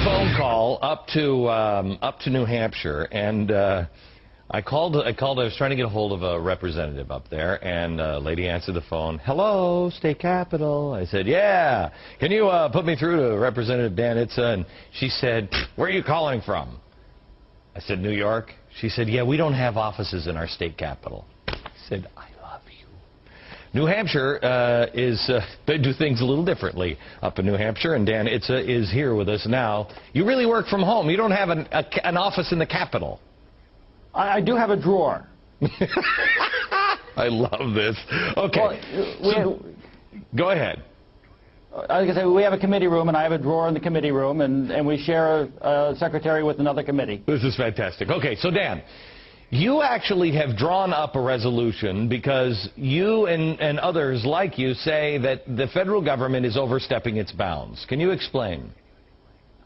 a phone call up to New Hampshire, and I called. I was trying to get a hold of a representative up there, and a lady answered the phone. Hello, state capitol. I said, yeah. Can you put me through to Representative Dan Itza? And she said, where are you calling from? I said, New York. She said, yeah, we don't have offices in our state capital. I said, I love you. New Hampshire they do things a little differently up in New Hampshire, and Dan Itza is here with us now. You really work from home. You don't have an office in the capital. I do have a drawer. I love this. Okay. Well, go ahead. I was going to say, we have a committee room, and I have a drawer in the committee room, and we share a secretary with another committee. This is fantastic. Okay, so Dan, you actually have drawn up a resolution because you and others like you say that the federal government is overstepping its bounds. Can you explain?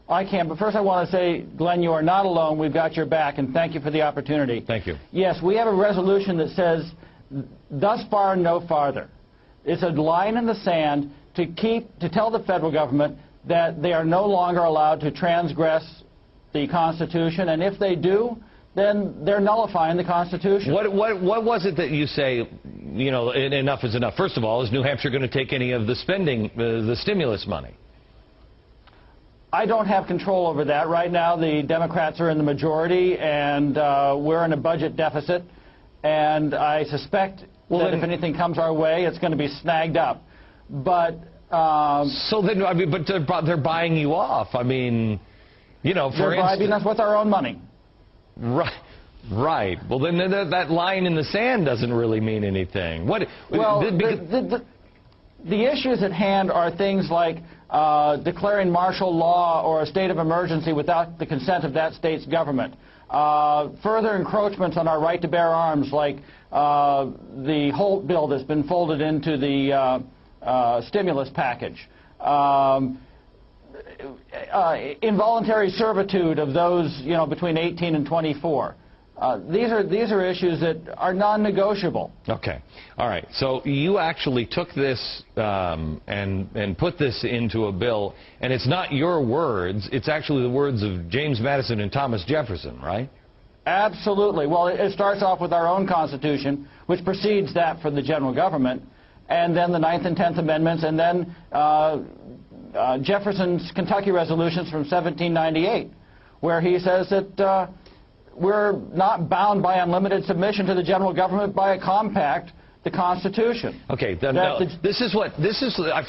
I can, but first I want to say, Glenn, you are not alone. We've got your back, and thank you for the opportunity. Thank you. Yes, we have a resolution that says, thus far, no farther. It's a line in the sand to tell the federal government that they are no longer allowed to transgress the Constitution, and if they do, then they're nullifying the Constitution. What was it that you say, you know, enough is enough? First of all, is New Hampshire going to take any of the spending, the stimulus money? I don't have control over that. Right now, the Democrats are in the majority, and we're in a budget deficit. And I suspect that if anything comes our way, it's going to be snagged up. But so then, I mean, but they're buying you off. I mean, you know, for they're bribing us with our own money. Right. Right. Well, then that line in the sand doesn't really mean anything. What? Well, the issues at hand are things like declaring martial law or a state of emergency without the consent of that state's government. Further encroachments on our right to bear arms, like the Holt bill that's been folded into the stimulus package. Involuntary servitude of those, you know, between 18 and 24. These are issues that are non-negotiable. Okay. All right. So you actually took this and put this into a bill, and it's not your words. It's actually the words of James Madison and Thomas Jefferson, right? Absolutely. Well, it starts off with our own Constitution, which precedes that for the general government, and then the 9th and 10th Amendments, and then Jefferson's Kentucky resolutions from 1798, where he says that we're not bound by unlimited submission to the general government by a compact, the Constitution. Okay, then, I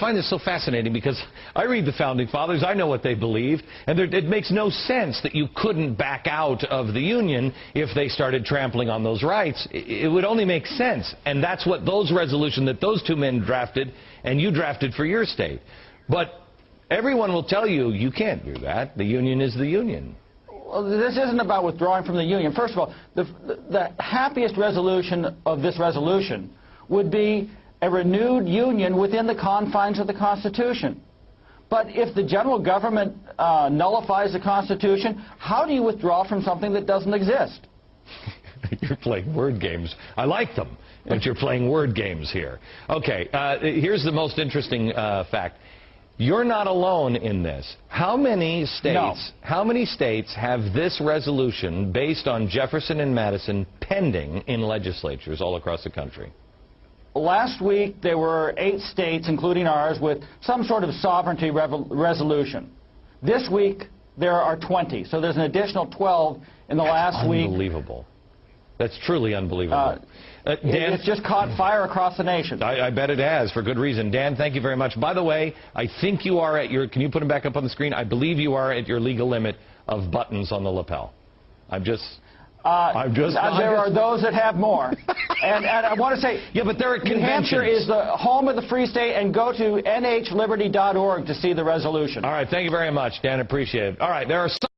find this so fascinating because I read the Founding Fathers, I know what they believed, and it makes no sense that you couldn't back out of the Union if they started trampling on those rights. It would only make sense, and that's what those resolutions that those two men drafted and you drafted for your state. But everyone will tell you, you can't do that. The Union is the Union. Well, this isn't about withdrawing from the Union. First of all, the happiest resolution of this resolution would be a renewed Union within the confines of the Constitution. But if the general government nullifies the Constitution, how do you withdraw from something that doesn't exist? You're playing word games. I like them, but you're playing word games here. Okay, here's the most interesting fact. You're not alone in this. How many states have this resolution based on Jefferson and Madison pending in legislatures all across the country? Last week there were 8 states, including ours, with some sort of sovereignty resolution. This week there are 20, so there's an additional 12 in the last week. Unbelievable. That's truly unbelievable. Dan, it's just caught fire across the nation. I bet it has, for good reason. Dan, thank you very much. By the way, I think you are at your, can you put them back up on the screen? I believe you are at your legal limit of buttons on the lapel. There are those that have more. and I want to say, yeah, but there are conventions. New Hampshire is the home of the free state, and go to nhliberty.org to see the resolution. All right, thank you very much, Dan. Appreciate it. All right, there are some